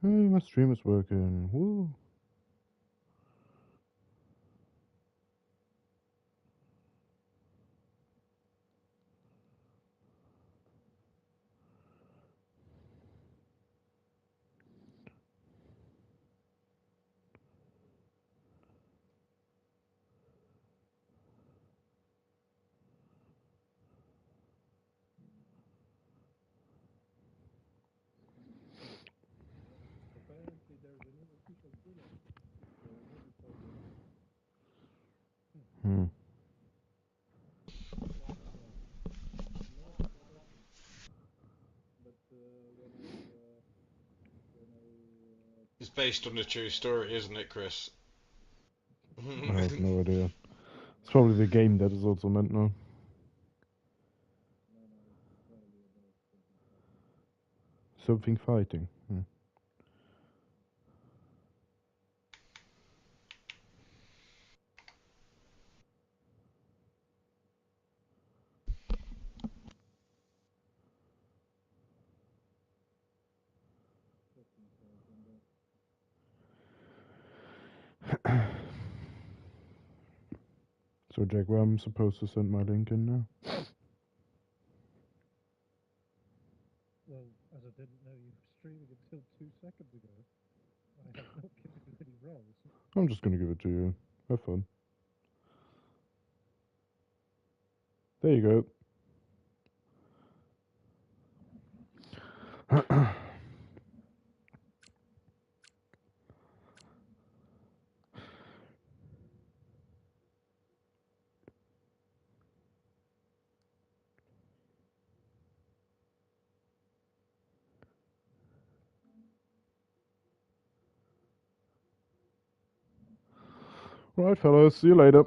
Hey, my stream is working. Woo. Hmm. It's based on a true story, isn't it, Chris? I have no idea. It's probably the game that is also meant now. Something fighting. Hmm. So, Jack, where I'm supposed to send my link in now? Well, as I didn't know you were streaming until 2 seconds ago, I have not given you any roles. I'm just gonna give it to you. Have fun. There you go. Right, fellas. See you later.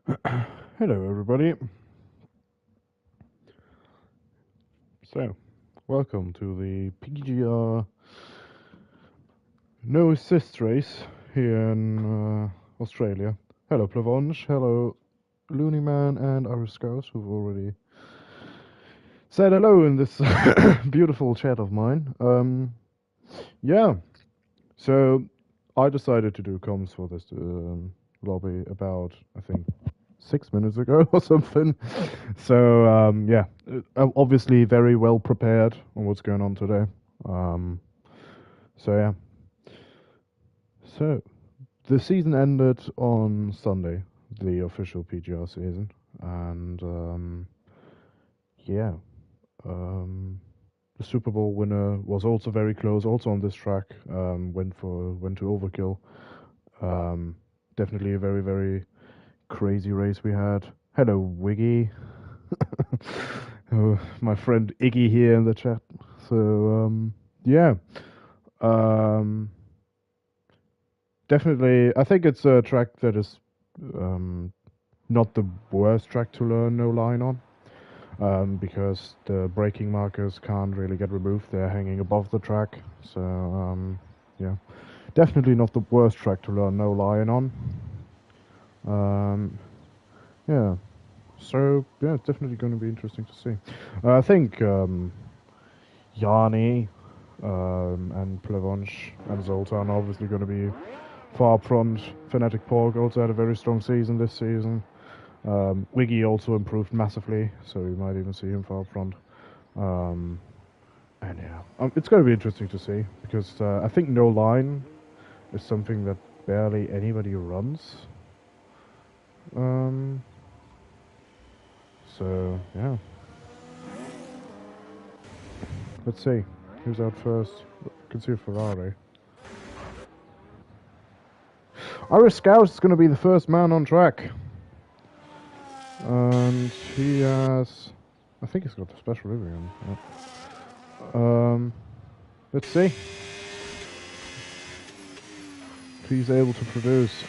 Hello, everybody. So, welcome to the PGR no assist race here in Australia. Hello, Plavonge. Hello, Looney Man and Iris Scouse, who've already said hello in this beautiful chat of mine. Yeah. So, I decided to do comms for this lobby about, I think, 6 minutes ago or something. So yeah, obviously very well prepared on what's going on today. So yeah. So the season ended on Sunday, the official PGR season, and yeah, the Super Bowl winner was also very close, also on this track. Went to Overkill. Definitely a very crazy race we had. Hello, Wiggy. Oh, my friend Iggy here in the chat. So yeah, definitely. I think it's a track that is not the worst track to learn no line on, because the braking markers can't really get removed. They're hanging above the track. So yeah, definitely not the worst track to learn no line on. Yeah. So yeah, it's definitely going to be interesting to see. I think Yanni and Plavonch and Zoltan are obviously going to be far up front. Fnatic Pork also had a very strong season this season. Wiggy also improved massively, so we might even see him far up front. And yeah, it's going to be interesting to see, because I think no line is something that barely anybody runs. So yeah. Let's see. Who's out first? I can see a Ferrari. Iris Scout is going to be the first man on track. And he has... I think he's got the special livery on. Let's see if he's able to produce.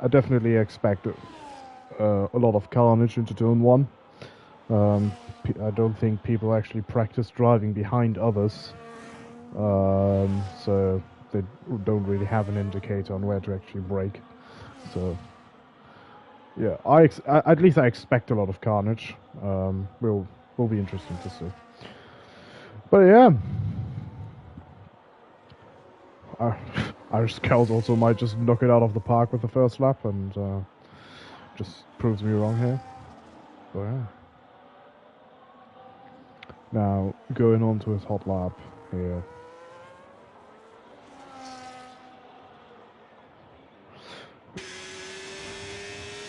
I definitely expect a lot of carnage into turn 1. I don't think people actually practice driving behind others, so they don't really have an indicator on where to actually brake. So yeah, at least I expect a lot of carnage. Will be interesting to see. But yeah, Irish Cows also might just knock it out of the park with the first lap, and just proves me wrong here. But yeah. Now, going on to his hot lap here.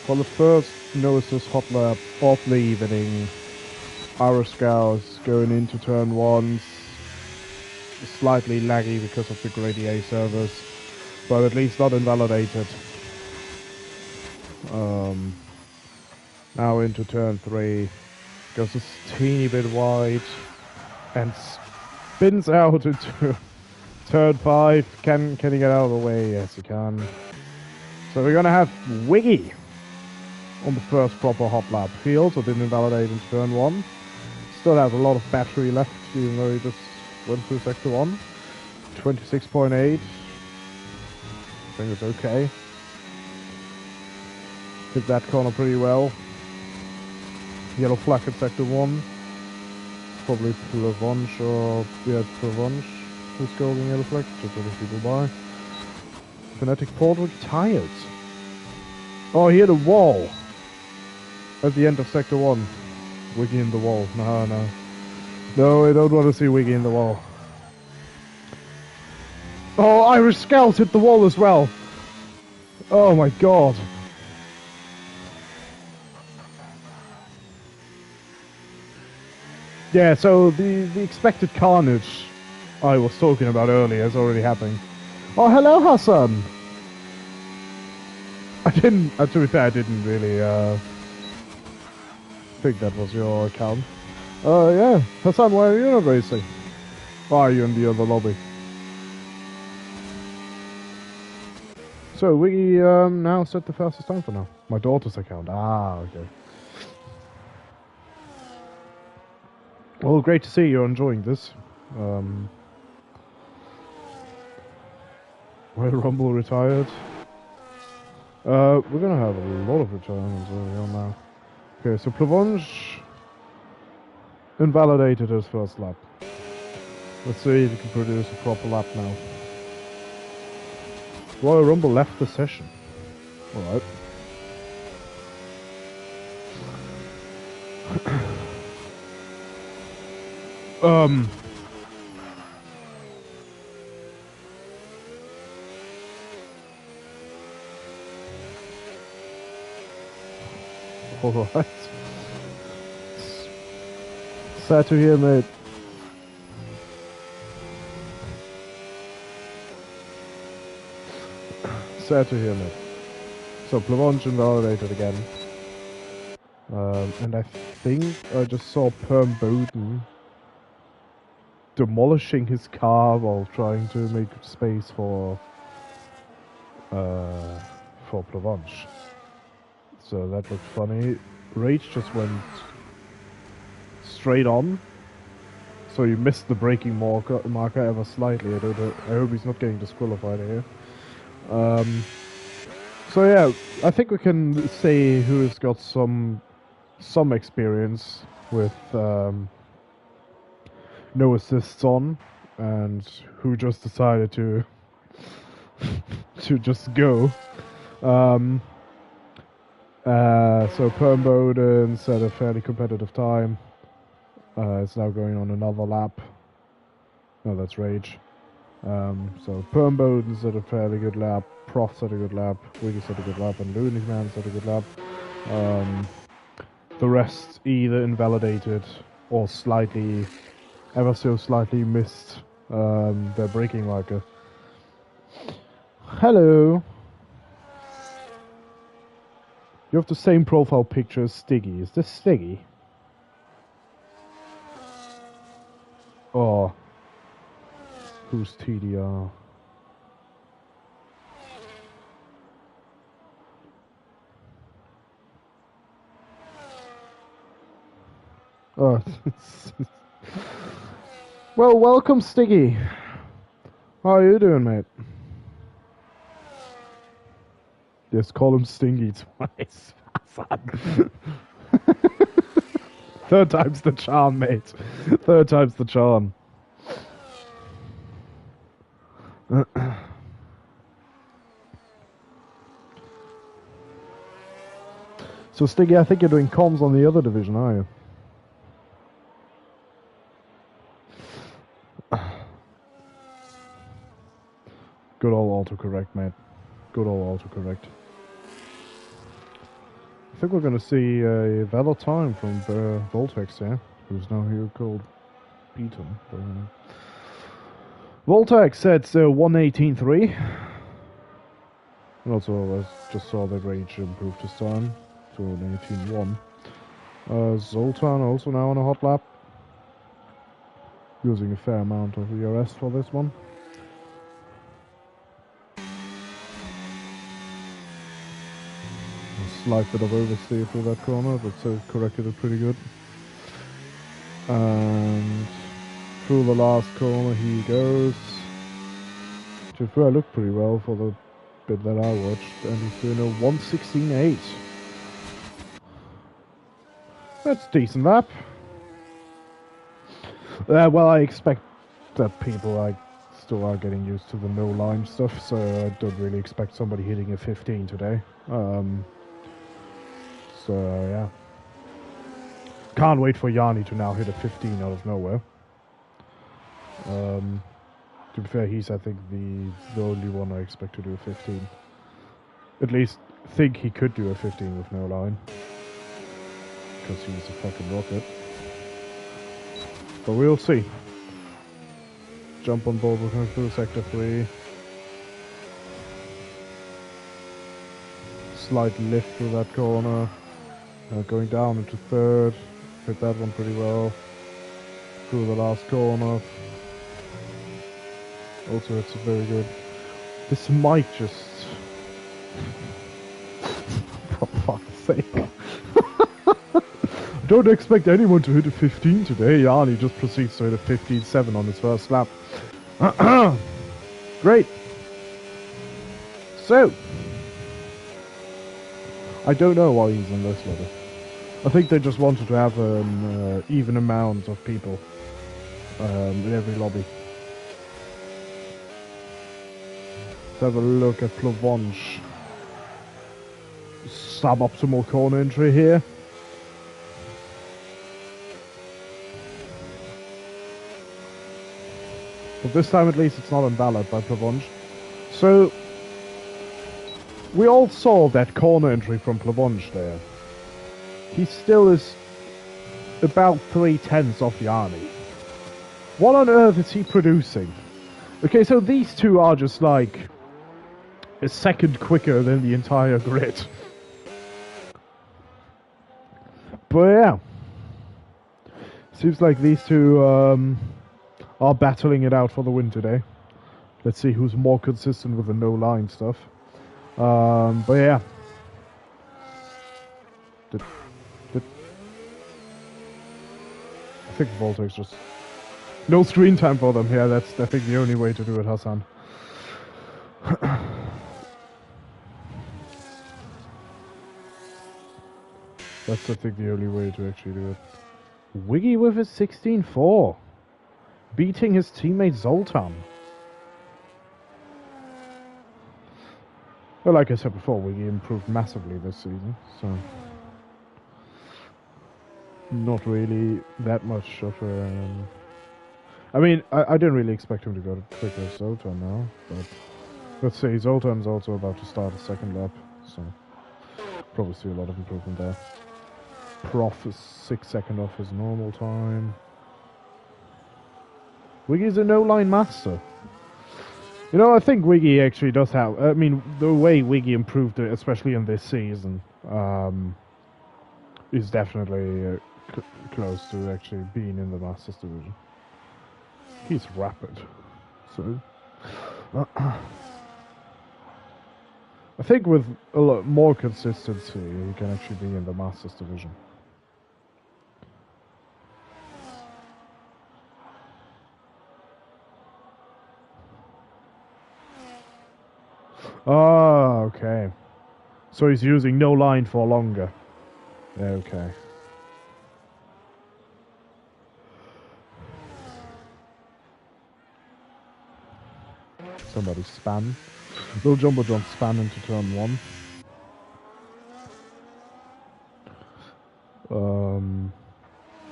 For the first no-assist hot lap of the evening, Irish Scouse going into turn 1, slightly laggy because of the grade A service, but at least not invalidated. Now into turn 3, goes a teeny bit wide, and spins out into turn 5. Can he get out of the way? Yes, he can. So we're gonna have Wiggy on the first proper hot lap. He also didn't invalidate into turn 1. Still has a lot of battery left, even though he just went through sector 1. 26.8. I think it's okay. Hit that corner pretty well. Yellow flag at sector 1. Probably Plavonch or... yeah, Plavonch who's golden yellow flag. Just letting people by. Fnatic Port retired. Oh, he hit a wall at the end of sector 1. Wiggy in the wall. No, I don't want to see Wiggy in the wall. Oh, Irish Scout hit the wall as well. Oh my god. Yeah, so the expected carnage I was talking about earlier is already happening. Oh, hello, Hassan. I didn't, to be fair, I didn't really think that was your account. Yeah, Hassan, why are you not racing? Why are you in the other lobby? So we now set the fastest time for now. My daughter's account. Ah, okay. Well, great to see you're enjoying this. Royal Rumble retired. We're gonna have a lot of retirements early on now. Okay, so Plavonge invalidated his first lap. Let's see if he can produce a proper lap now. Royal Rumble left the session. Alright. Alright. Sad to hear, mate. Sad to hear, mate. So, Plavonge invalidated again. And I think I just saw Perm Bowden demolishing his car while trying to make space for Plavonge. So that looked funny. Rage just went straight on. So you missed the braking marker ever slightly. I hope he's not getting disqualified here. So yeah, I think we can say who has got some experience with no assists on, and who just decided to just go. So Perm Bowden set a fairly competitive time. It's now going on another lap. No, that's Rage. So Perm Bowden set a fairly good lap. Prof set a good lap. Wiggy set a good lap, and Looney Man set a good lap. The rest either invalidated or slightly, ever so slightly missed their braking marker. Hello. You have the same profile picture as Stiggy. Is this Stiggy? Oh. Who's TDR? Oh. Well, welcome, Stiggy. How are you doing, mate? Just call him Stingy twice. Third time's the charm, mate. Third time's the charm. So, Stiggy, I think you're doing comms on the other division, are you? Good old autocorrect, mate. Good old autocorrect. I think we're going to see a valid time from Voltex here, who's now here called Beaton. Voltex said 1:18.3. And also, I just saw that Rage improved his time to 1:18.1. Zoltan also now on a hot lap, using a fair amount of ERS for this one. Slight bit of oversteer through that corner, but still corrected it pretty good. And through the last corner he goes. To I looked pretty well for the bit that I watched, and he's doing a 1:16.8. That's a decent lap. Well, I expect that people still are getting used to the no line stuff, so I don't really expect somebody hitting a 15 today. So yeah, can't wait for Yanni to now hit a 15 out of nowhere. To be fair, he's I think the only one I expect to do a 15. At least think he could do a 15 with no line, because he's a fucking rocket. But we'll see. Jump on board, we're going through sector 3. Slight lift through that corner. Going down into third. Hit that one pretty well. Through the last corner. Also, it's very good. This might just For fuck's sake. Don't expect anyone to hit a 15 today. Yanni just proceeds to hit a 15.7 on his first lap. Great. So, I don't know why he's in this lobby. I think they just wanted to have an even amount of people in every lobby. Let's have a look at Plavonge. Suboptimal corner entry here. But this time at least it's not invalid by Plavonge. So, we all saw that corner entry from Plavonge there. He still is about 3/10 off Yanni. What on earth is he producing? Okay, so these two are just like a second quicker than the entire grid. But yeah. Seems like these two are battling it out for the win today. Let's see who's more consistent with the no-line stuff. But yeah. I think Volta's just... No screen time for them here, that's I think the only way to do it, Hassan. That's I think the only way to actually do it. Wiggy with his 16.4. Beating his teammate Zoltan. Well, like I said before, Wiggy improved massively this season, so... Not really that much of a... I mean, I didn't really expect him to go quicker as Zoltan now, but... Let's say Zoltan's also about to start a second lap, so... Probably see a lot of improvement there. Prof is 6 seconds off his normal time. Wiggy's a no-line master. You know, I think Wiggy actually does have... I mean, the way Wiggy improved it, especially in this season, is definitely close to actually being in the Masters division. He's rapid, so... I think with a lot more consistency, he can actually be in the Masters division. Ah, okay. So he's using no line for longer. Okay. Somebody span. Little Jumbo John span into turn 1.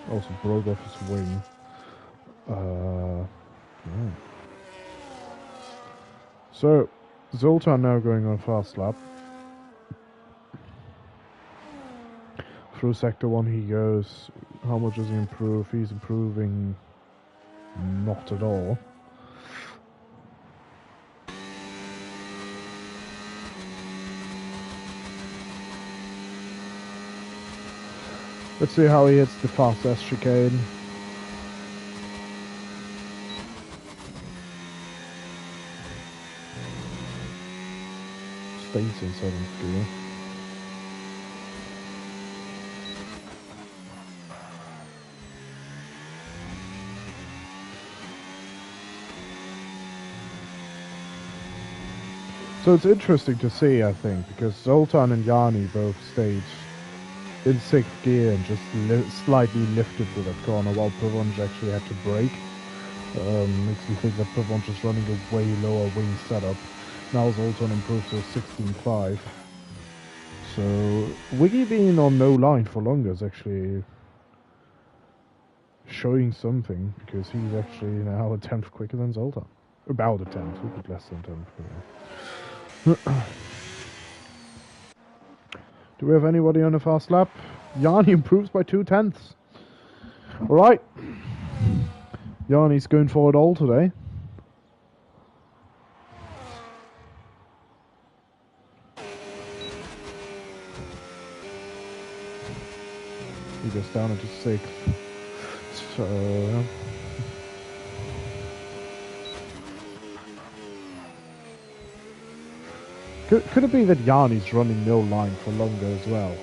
Also broke off his wing. Yeah. So, Zoltan now going on fast lap. Through sector 1 he goes. How much does he improve? He's improving not at all. Let's see how he hits the fast S chicane. Stays in 7th gear. So it's interesting to see, I think, because Zoltan and Yanni both stayed in 6th gear and just slightly lifted with that corner, while Plavonge actually had to brake. Makes me think that Plavonge is running a way lower wing setup. Now Zoltan improved to 16.5. So Wiggy being on no line for longer is actually showing something, because he's actually now a 10th quicker than Zoltan. About a 10th, a bit less than 10th. Do we have anybody on a fast lap? Yanni improves by 2/10. Alright. Yanni's going for it all today. He goes down into 6th. So... Could it be that Yanni's running no line for longer as well?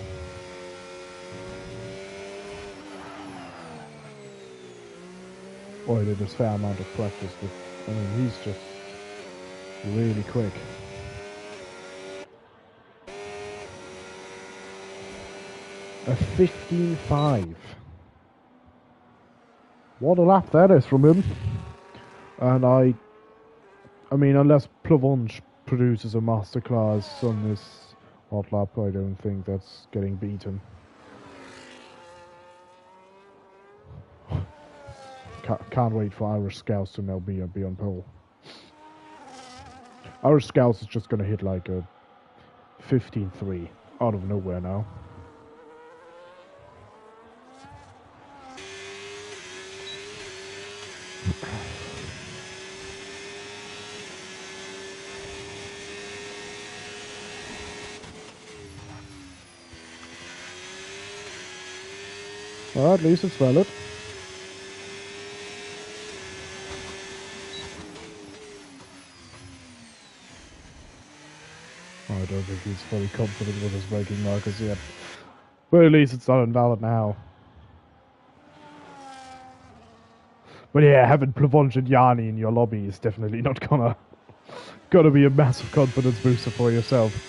Or he did a fair amount of practice, but I mean, he's just really quick. A 15.5. What a lap that is from him. And I mean, unless Plavonge produces a masterclass on this hot lap, I don't think that's getting beaten. Can't wait for Irish Scouts to now be on pole. Irish Scouts is just gonna hit like a 15.3 out of nowhere now. Well, at least it's valid. I don't think he's fully confident with his braking markers yet. But at least it's not invalid now. But yeah, having Plavonge and Yanni in your lobby is definitely not gonna be a massive confidence booster for yourself.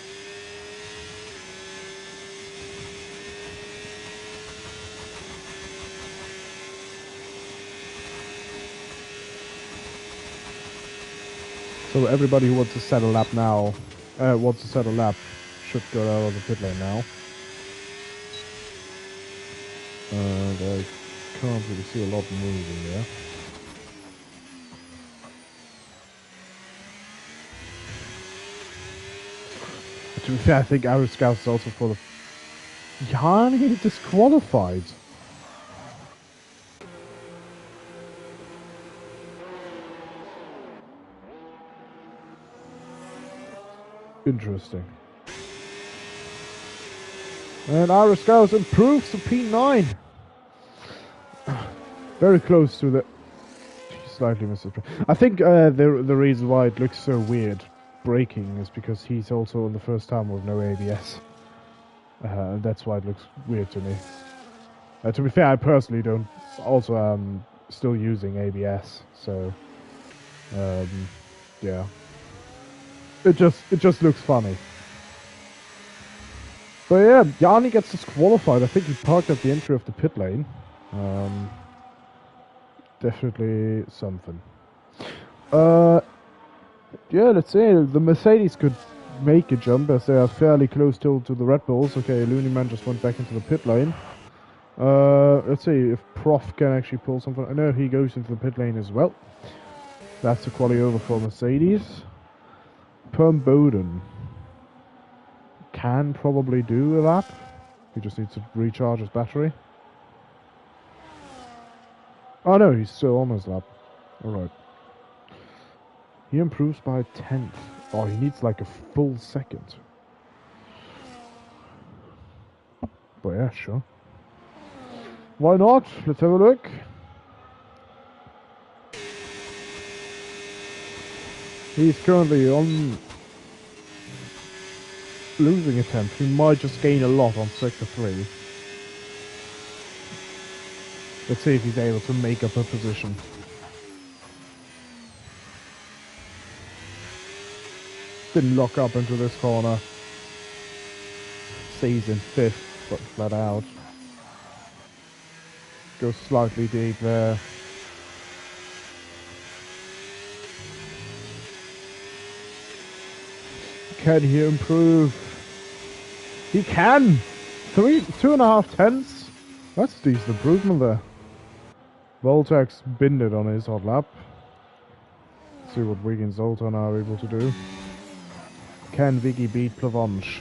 So everybody who wants to set a lap now, should go out of the pit lane now. I can't really see a lot moving there. To be fair, I think Irish Scouts is also for the... Yanni disqualified. Interesting. And Irish Scouts improves to P9. Very close to the... Slightly missed it. I think the reason why it looks so weird braking is because he's also on the first time with no ABS. And that's why it looks weird to me. To be fair, I personally don't... Also am still using ABS, so... yeah. It just looks funny. But yeah, Yanni gets disqualified. I think he parked at the entry of the pit lane. Definitely something. Yeah, let's see. The Mercedes could make a jump as they are fairly close still to the Red Bulls. Okay, Looney Man just went back into the pit lane. Let's see if Prof can actually pull something. I know he goes into the pit lane as well. That's the quality over for Mercedes. Perm Bowden can probably do a lap. He just needs to recharge his battery. Oh no, he's still on his lap. Alright. He improves by a 10th. Oh, he needs like a full second. But yeah, sure. Why not? Let's have a look. He's currently on losing attempt. He might just gain a lot on sector 3. Let's see if he's able to make up a position. Didn't lock up into this corner. Stays in 5th, but flat out. Goes slightly deep there. Can he improve? He can! 2.5 tenths? That's a decent improvement there. Voltax binned it on his hot lap. Let's see what Wiggins Zoltan are able to do. Can Vicky beat Plavonge?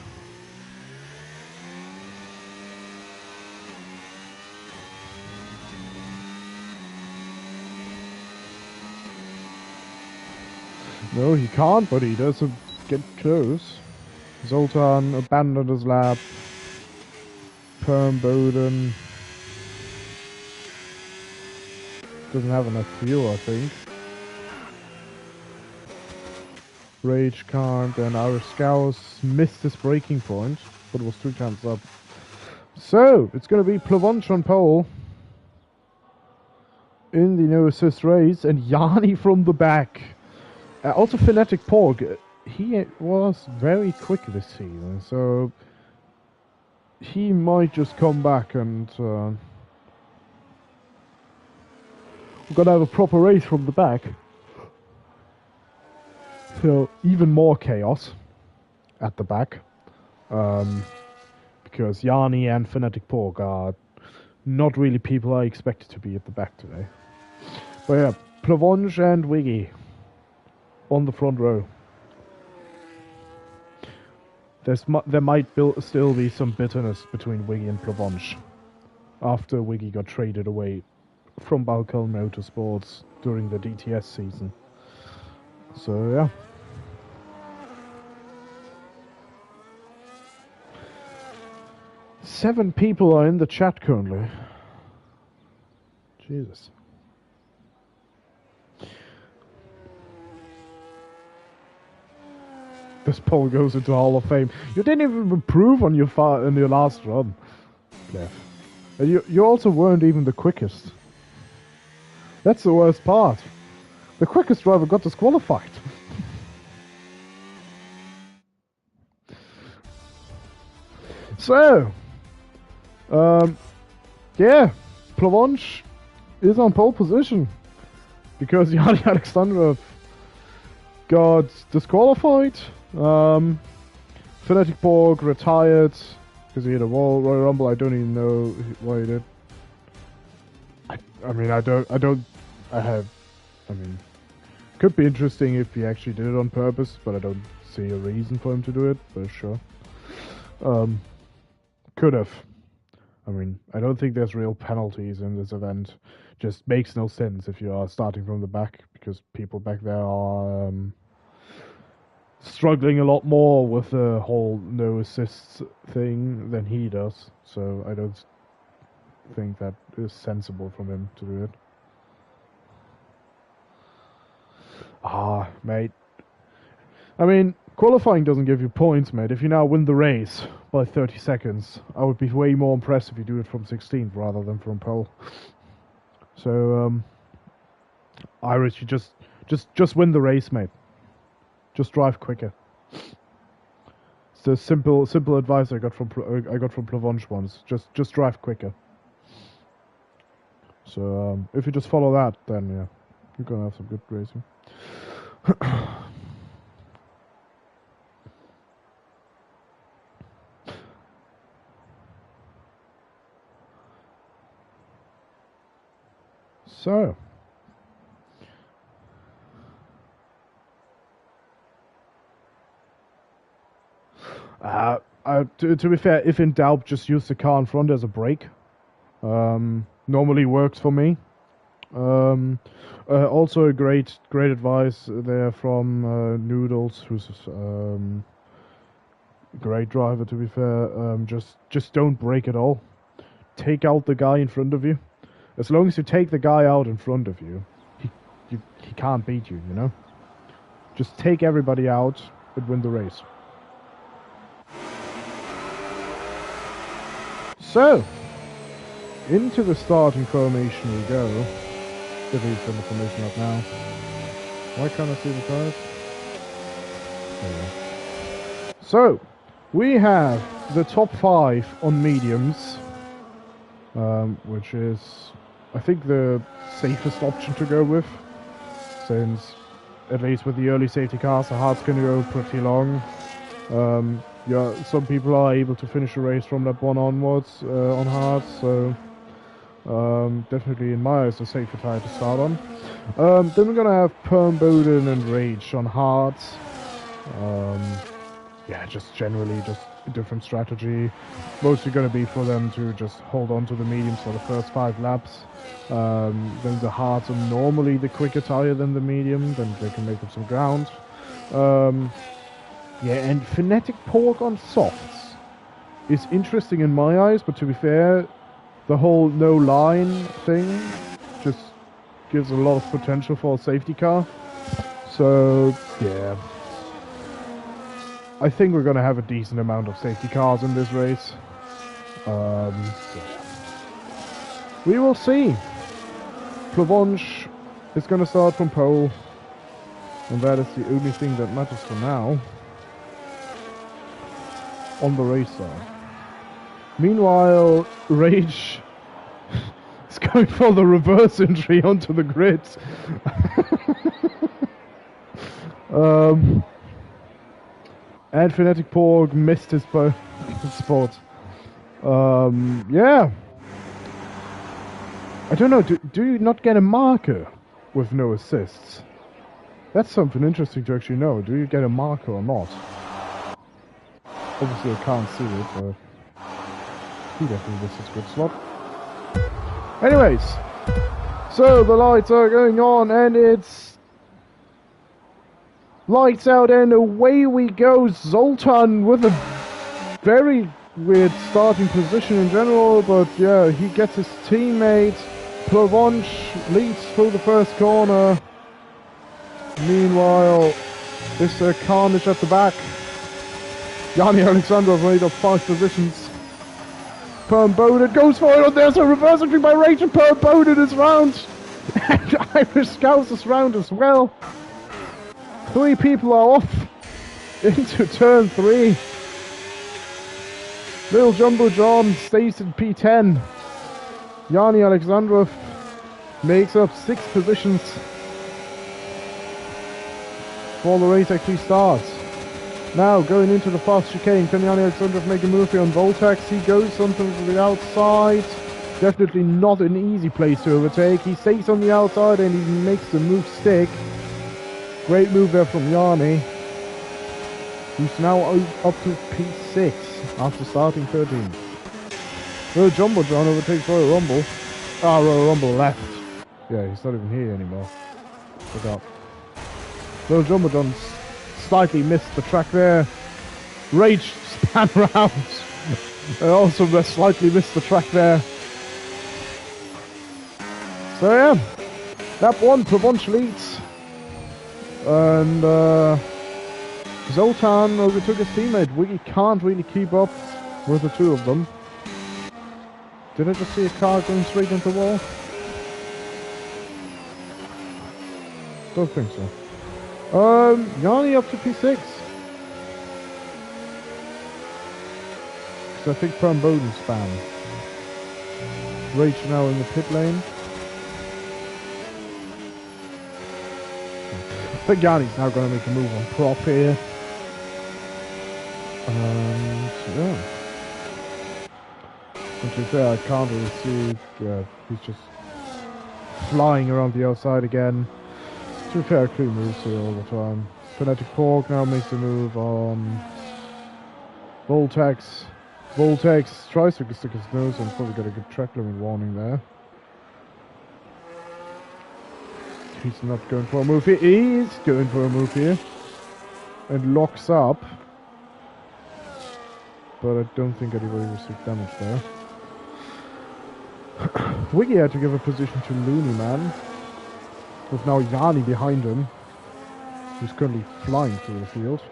No, he can't, but he does get close. Zoltan abandoned his lap. Perm Bowden doesn't have enough fuel, I think. Rage can't, and our Scouse missed his breaking point, but was 2 times up. So, it's going to be Plavonch on pole in the no assist race, and Yanni from the back. Also, Fanatic Porg, he was very quick this season, so he might just come back and we're gonna have a proper race from the back. So even more chaos at the back, because Yanni and Fanatic Porg are not really people I expected to be at the back today. But yeah, Plavonch and Wiggy on the front row. There might still be some bitterness between Wiggy and Plavonch after Wiggy got traded away from Balkan Motorsports during the DTS season. So yeah. Seven people are in the chat currently. Jesus. This pole goes into Hall of Fame. You didn't even improve on your last run, Clef. And you also weren't even the quickest. That's the worst part. The quickest driver got disqualified. So, yeah, Plavonch is on pole position because Yanni Alexandrov got disqualified. Fanatic Porg retired because he had a Royal Rumble. I don't even know why he did. I mean, could be interesting if he actually did it on purpose, but I don't see a reason for him to do it, but sure. Could have. I mean, I don't think there's real penalties in this event. Just makes no sense if you are starting from the back, because people back there are struggling a lot more with the whole no assists thing than he does. So I don't think that is sensible from him to do it. Mate. I mean, qualifying doesn't give you points, mate. If you now win the race by 30 seconds, I would be way more impressed if you do it from 16th rather than from pole. So, Irish, you just win the race, mate. Just drive quicker. It's the simple advice I got from Plavonch once. Just drive quicker. So, if you just follow that, then yeah, you're gonna have some good racing. So, to be fair, if in doubt, just use the car in front as a brake. Normally works for me. Also a great advice there from Noodles, who's a great driver, to be fair. Just don't brake at all. Take out the guy in front of you. As long as you take the guy out in front of you, he can't beat you, you know? Just take everybody out and win the race. So, into the starting formation we go. If he's in the formation up now. Why can't I see the cars? Anyway. So, we have the top 5 on mediums, which is, I think, the safest option to go with, since at least with the early safety cars, the hards can go pretty long. Yeah, some people are able to finish a race from that one onwards on hards, so definitely in my eyes a safer tire to start on. Then we're gonna have Perm Bowden and Rage on hards. Yeah, just generally just a different strategy. Mostly gonna be for them to just hold on to the mediums for the first 5 laps. Then the hards are normally the quicker tire than the medium, then they can make up some ground. Yeah, and Fanatic Porg on softs is interesting in my eyes, but to be fair, the whole no line thing just gives a lot of potential for a safety car. So, yeah. I think we're going to have a decent amount of safety cars in this race. So we will see. Plavonch is going to start from pole, and that is the only thing that matters for now on the race side. Meanwhile, Rage is going for the reverse entry onto the grid. And Fnatic Porg missed his spot. Yeah. I don't know, do you not get a marker with no assists? That's something interesting to actually know. Do you get a marker or not? Obviously I can't see it, but he definitely missed his good slot. Anyways, so the lights are going on and it's lights out and away we go. Zoltan with a very weird starting position in general, but yeah, he gets his teammate. Plavonch leads through the first corner. Meanwhile, it's a carnage at the back. Yanni Alexandrov made up 5 positions. Perm Bowden goes for it, and there's a reverse entry by Rage, and Perm Bowden is round. And Irish Scouts is round as well. 3 people are off into turn 3. Little Jumbo John stays in P10. Yanni Alexandrov makes up 6 positions before the race actually starts. Now going into the fast chicane, can Yanni Alexandrov make a move here on Voltax? He goes something to the outside. Definitely not an easy place to overtake. He stays on the outside and he makes the move stick. Great move there from Yanni. He's now up to P6 after starting 13th. Royal Jumbo John overtakes Royal Rumble. Royal Rumble left. Yeah, he's not even here anymore. Look up. Royal Jumbo John slightly missed the track there. Rage span around. And also slightly missed the track there. So yeah, lap 1, Plavonch leads. And Zoltan overtook his teammate. Wiggy can't really keep up with the 2 of them. Did I just see a car going straight into the wall? Don't think so. Yanni up to P6. Because I think Perm Bowden spam. Rage now in the pit lane. I think Yanni's now going to make a move on prop here. Yeah. And to be fair, I can't really see. Yeah, he's just flying around the outside again. To be fair, clean moves here all the time. Fnatic Porg now makes a move on Voltax. Voltax tries to stick his nose and probably got a good track limit warning there. He's not going for a move here. He's going for a move here. And locks up. But I don't think anybody received damage there. Wiggy had to give a position to Looney Man. With now Yanni behind him. Who's currently flying through the field.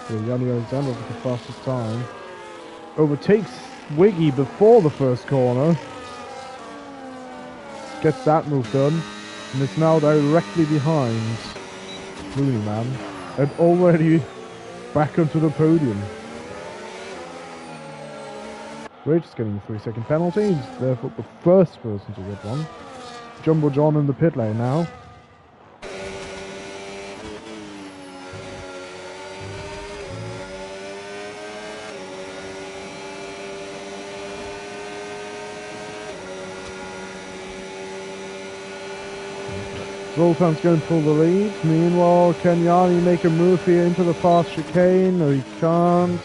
So Yanni Alexander with the fastest time. Overtakes Wiggy before the first corner. Gets that move done. And is now directly behind Looney Man. And already back onto the podium. Rage is getting a 3-second penalty. He's therefore the first person to get one. Jumbo John in the pit lane now. Zoltan's going to pull the lead. Meanwhile, can Yanni make a move here into the fast chicane? No, he can't.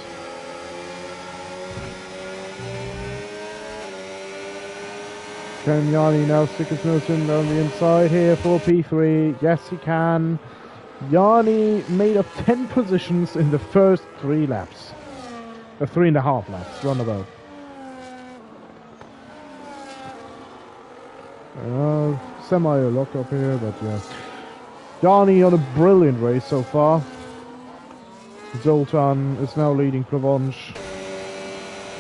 Can Yanni now stick his nose in on the inside here for P3? Yes, he can. Yanni made up 10 positions in the first 3 laps. 3.5 laps, runabout. Semi lock up here, but yeah. Yanni on a brilliant race so far. Zoltan is now leading Plavonch,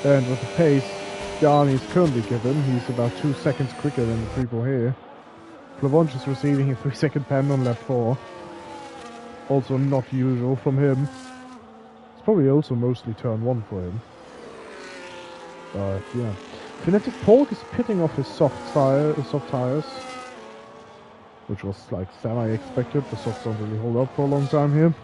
and with the pace Yanni is currently given, he's about 2 seconds quicker than the people here. Plavonch is receiving a 3-second pen on lap 4. Also not usual from him. It's probably also mostly turn 1 for him. But yeah. Kinetic Pork is pitting off his soft tires. Which was like semi-expected. The softs don't really hold up for a long time here.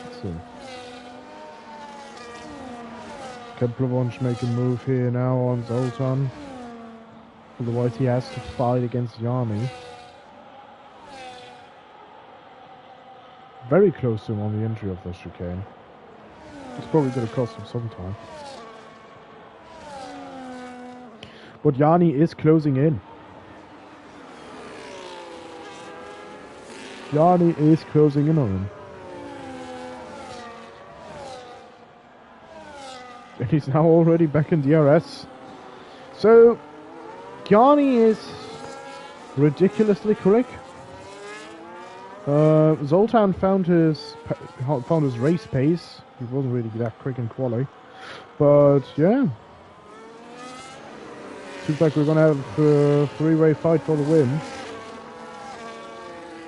Let's see. Can Plavonch make a move here now on Zoltan? Otherwise he has to fight against Yanni. Very close to him on the entry of the chicane. It's probably going to cost him some time. But Yanni is closing in. Yanni is closing in on him. And he's now already back in DRS. So, Yanni is ridiculously quick. Zoltan found his race pace. He wasn't really that quick in quali, but yeah, seems like we're gonna have a three-way fight for the win.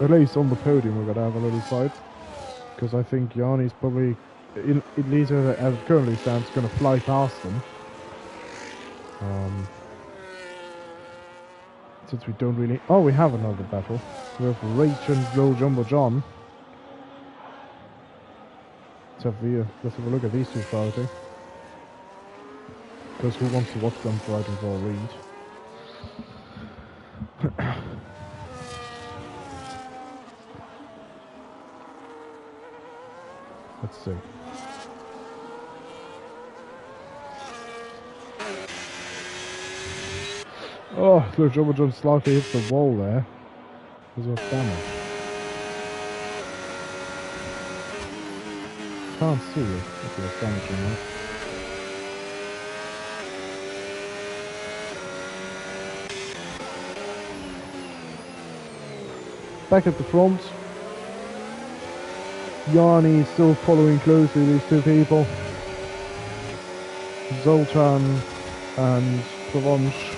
At least on the podium, we're gonna have a little fight, because I think Yanni's probably, at least as it currently stands, gonna fly past them. Since we don't really... Oh, we have another battle. We have Rach and Low Jumbo John. Let's have a look at these two fighting. Because who wants to watch them fighting for a read? Let's see. Oh, Low Jumbo John slightly hits the wall there. There's no damage. Can't see it if there's damage or not. Back at the front. Yanni still following closely these two people. Zoltan and Plavonch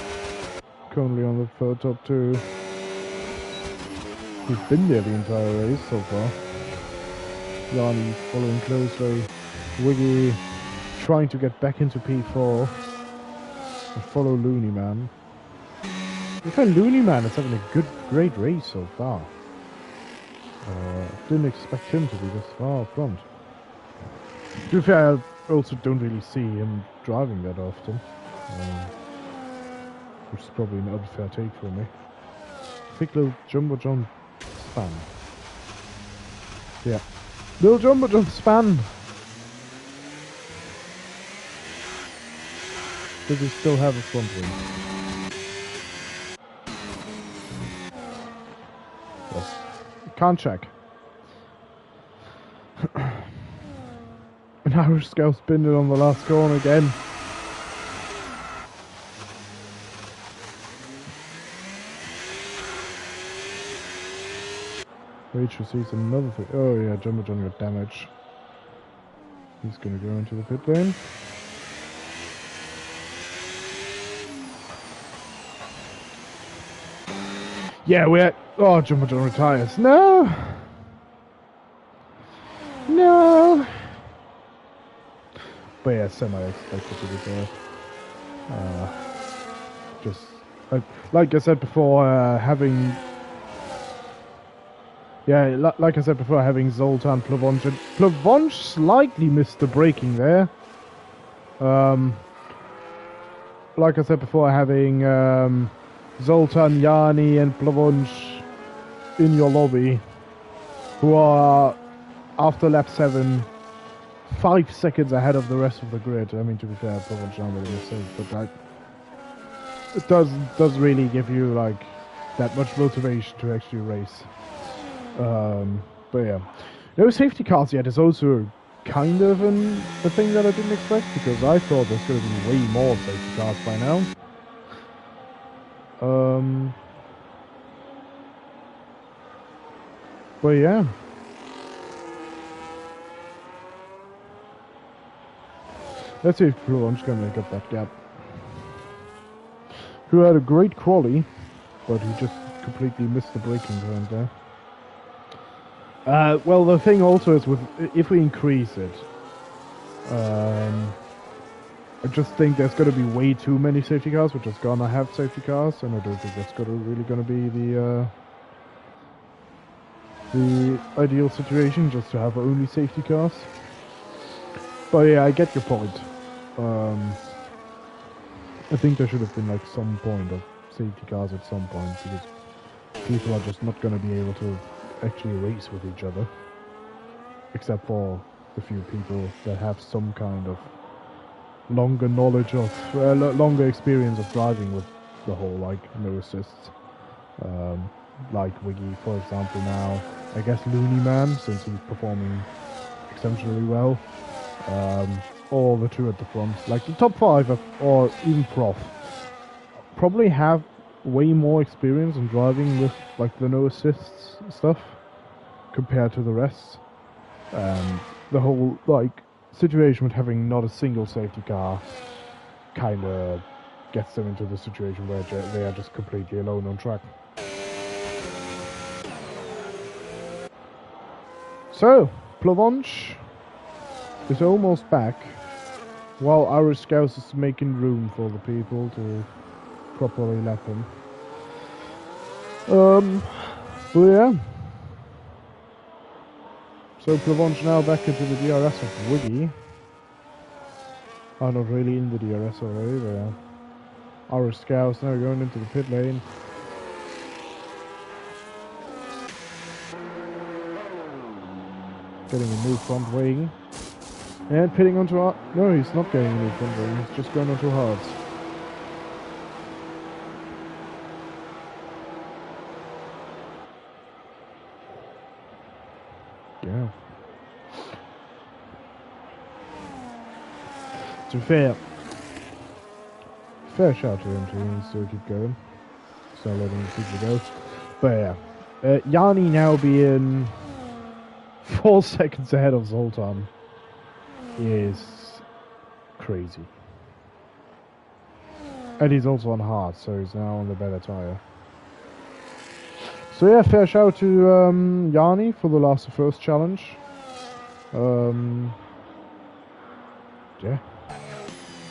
currently on the top two. He's been there the entire race so far. Yanni following closely. Wiggy trying to get back into P4 and follow Looney Man. I find Looney Man is having a great race so far. Didn't expect him to be this far up front. To be fair, I also don't really see him driving that often. Which is probably an unfair take for me. I think Little Jumbo John span. Yeah. Little Jumbo John span! Does he still have a front wing? Yes. Can't check. And Irish Scout spinned it on the last corner again. Rach receives another thing. Oh yeah, Jumbo John got damage. He's gonna go into the pit lane. Yeah, we're... Oh, Jumbo John retires. No! No! But yeah, semi-expected to be fair. Just... like I said before, having... Yeah, like I said before, having Zoltan, Plavonch... And Plavonch slightly missed the braking there. Like I said before, having... Zoltan, Yanni and Plavonch in your lobby, who are, after lap 7, 5 seconds ahead of the rest of the grid. I mean, to be fair, Plavonch not really a mistake, but it does really give you like that much motivation to actually race. But yeah, no safety cars yet is also kind of a thing that I didn't expect, because I thought there's going to be way more safety cars by now. But yeah. Let's see if Provon's gonna make up that gap. Who had a great quali, but he just completely missed the braking turn there. Well, the thing also is with if we increase it, I just think there's going to be way too many safety cars. We're just gonna have safety cars, and I don't think that's really going to be the ideal situation, just to have only safety cars. But yeah, I get your point. I think there should have been like some point of safety cars at some point, because people are just not going to be able to actually race with each other, except for the few people that have some kind of longer knowledge of longer experience of driving with the whole like no assists, like Wiggy for example. Now I guess Looney Man, since he's performing exceptionally well, or the two at the front, like the top 5 or even Prof, probably have way more experience in driving with like the no assists stuff compared to the rest. The whole like situation with having not a single safety car kind of gets them into the situation where they are just completely alone on track. So, Plavanche is almost back, while our Scouse is making room for the people to properly lap him. But yeah. So Plavanche now back into the DRS of Wiggy. Not really in the DRS already, but yeah. Our Scouse now going into the pit lane. Getting a new front wing. And pitting onto our... No, he's not getting a new front wing, he's just going onto hards. Yeah. To be fair shout to him too, he needs to keep going. Start letting people go. But yeah. Yanni now being 4 seconds ahead of Zoltan is crazy. And he's also on hard, so he's now on the better tyre. So yeah, fair shout to Yanni for the last first challenge. Yeah.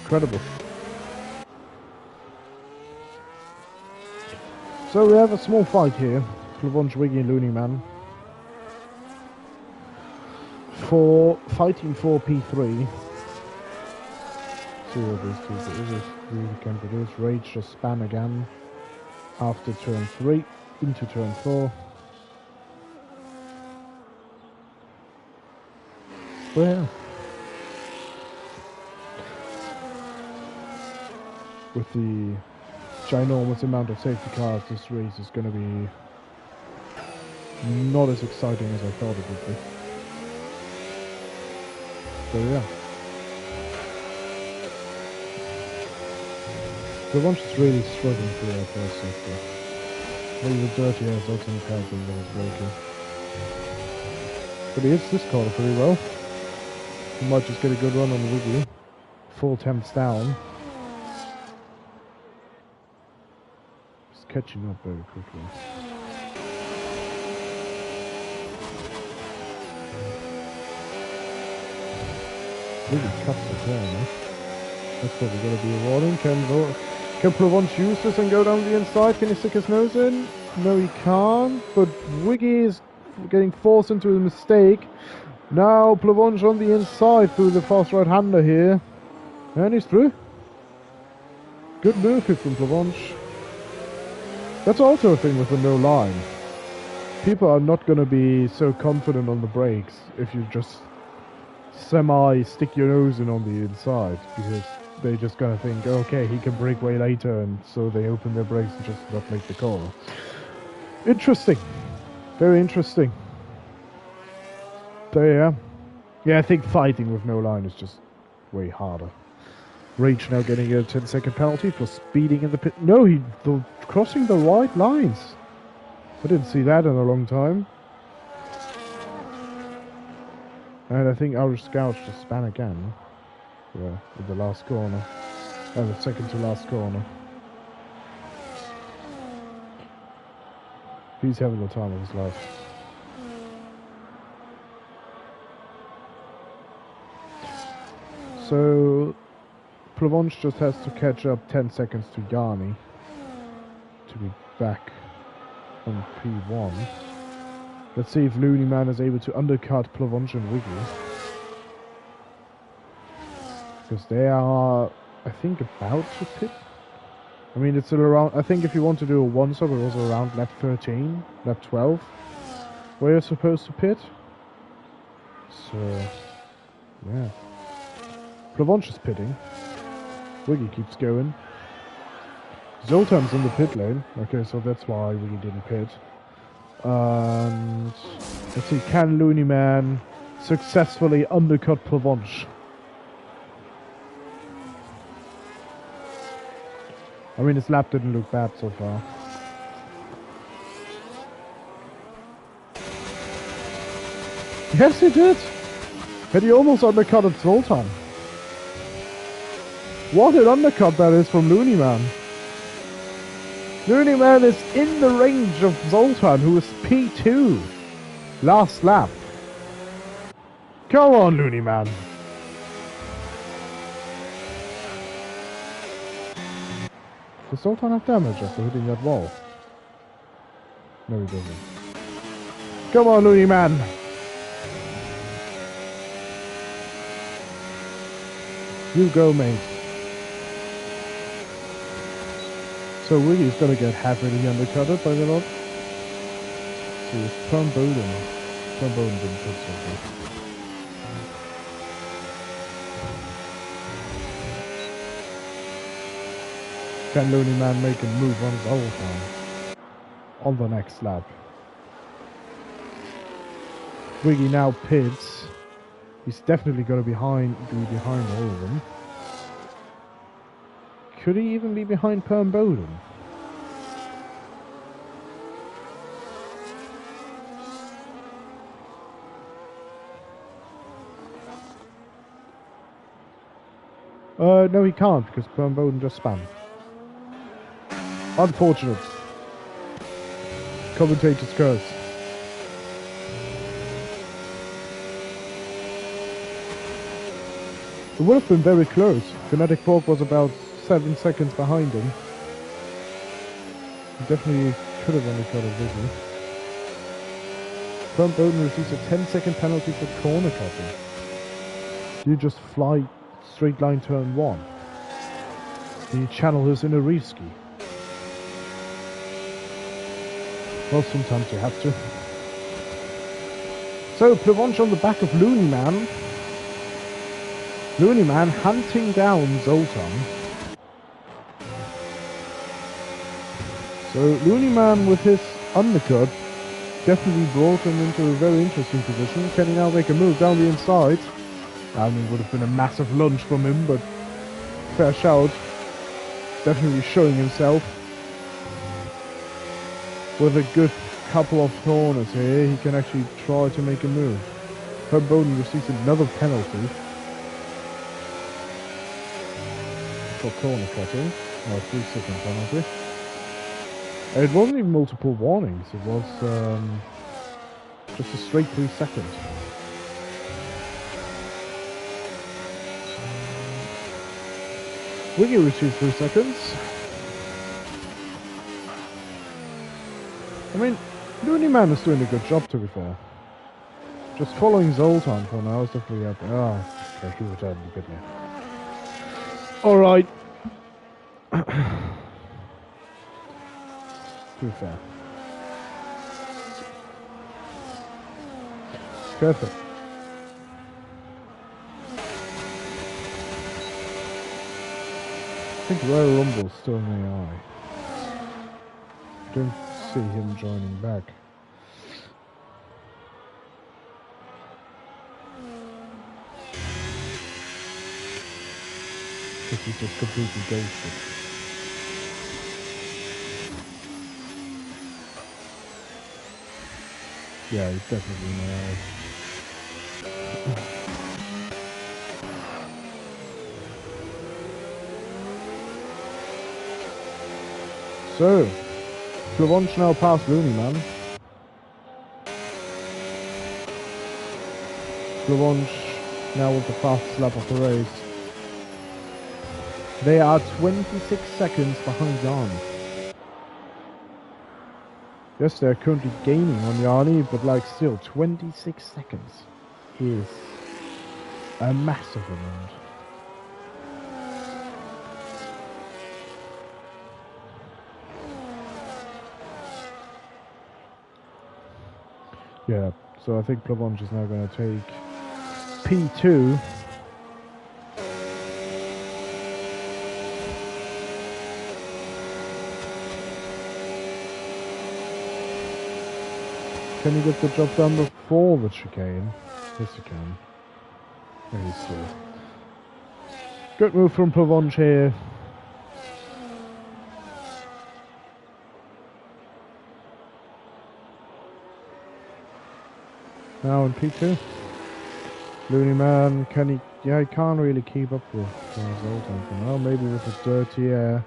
Incredible. So we have a small fight here. Plavanche, Wiggy and Looney Man. For fighting for P3. See what these two really can produce. Rage just span again after turn 3 into turn 4. But yeah. With the ginormous amount of safety cars, this race is going to be not as exciting as I thought it would be. So yeah. Plavanche is really struggling for that first sector. Maybe the dirty air is also helping that it's breaking. But he hits this corner pretty well. He might just get a good run on the Wiggy. 4 attempts down. He's catching up very quickly. Really cuts the corner. That's probably going to be a warning. Can Plavanche use this and go down the inside? Can he stick his nose in? No, he can't. But Wiggy is getting forced into a mistake. Now Plavanche on the inside through the fast right-hander here. And he's through. Good move here from Plavanche. That's also a thing with the no line. People are not going to be so confident on the brakes if you just semi-stick your nose in on the inside, because they're just going to think, okay, he can brake way later, and so they open their brakes and just not make the call. Interesting. Very interesting. So yeah. Yeah, I think fighting with no line is just way harder. Rage now getting a 10-second penalty for speeding in the pit. No, crossing the white lines. I didn't see that in a long time. And I think our scouts just span again. Yeah, with the last corner. The second to last corner. He's having the time of his life. So Provence just has to catch up 10 seconds to Yarni to be back on P1. Let's see if Looney Man is able to undercut Provence and Wiggy. Because they are, I think, about to pit. I mean, it's around, I think if you want to do a one-stop, it was around lap 13, lap 12, where you're supposed to pit. So, yeah. Provence is pitting. Wiggy keeps going. Zoltan's in the pit lane. Okay, so that's why Wiggy didn't pit. And let's see, can Looney Man successfully undercut Provence? I mean, his lap didn't look bad so far. Yes, he did! And he almost undercutted Zoltan. What an undercut that is from Looney Man. Looney Man is in the range of Zoltan, who was P2 last lap. Come on, Looney Man. Does Zoltan have damage after hitting that wall? No, he doesn't. Come on, Looney Man. You go, mate. So Wiggy's gonna get heavily undercutted by the lot. See, it's Tom Bowden. Tom Bowden didn't put something. Can Looney Man make a move on Zoltan on the next lap? Wiggy now pits. He's definitely gonna be behind all of them. Could he even be behind Perm Bowden? No, he can't because Perm Bowden just spun. Unfortunate. Commentator's curse. It would have been very close. Kinetic Fork was about 7 seconds behind him. He definitely could have undercutted Wiggy. Perm Bowden receives a 10-second penalty for corner cutting. You just fly straight line turn 1. You channel this in a reski. Well, sometimes you have to. So, Provence on the back of Looney Man. Looney Man hunting down Zoltan. So, Looney Man with his undercut definitely brought him into a very interesting position. Can he now make a move down the inside? I mean, it would have been a massive lunge from him, but fair shout. Definitely showing himself. With a good couple of corners here, he can actually try to make a move. Herb Bowden receives another penalty for corner cutting. 3-second penalty. And it wasn't even multiple warnings, it was just a straight 3 seconds. Wiggy receives 3 seconds. I mean, Looney Man is doing a good job, to be fair. Just following Zoltan for now is definitely up. Ah, okay, he returned a bit here. Alright. To be fair. Perfect. I think Royal Rumble's still in AI. Don't see him joining back. Because he's just completely ghosted. Yeah, he's definitely mad. So, Plavonch now past Looney Man. Plavonch now with the fastest lap of the race. They are 26 seconds behind Yanni. Yes, they're currently gaining on Yanni, but like still, 26 seconds is a massive amount. Yeah, so I think Plavonch is now going to take P2. Can he get the job done before the chicane? Yes, he can. Maybe still. Good move from Plavonch here. Now in P2. Looney Man, can he... Yeah, he can't really keep up with Zoltan for now. Maybe with the dirty air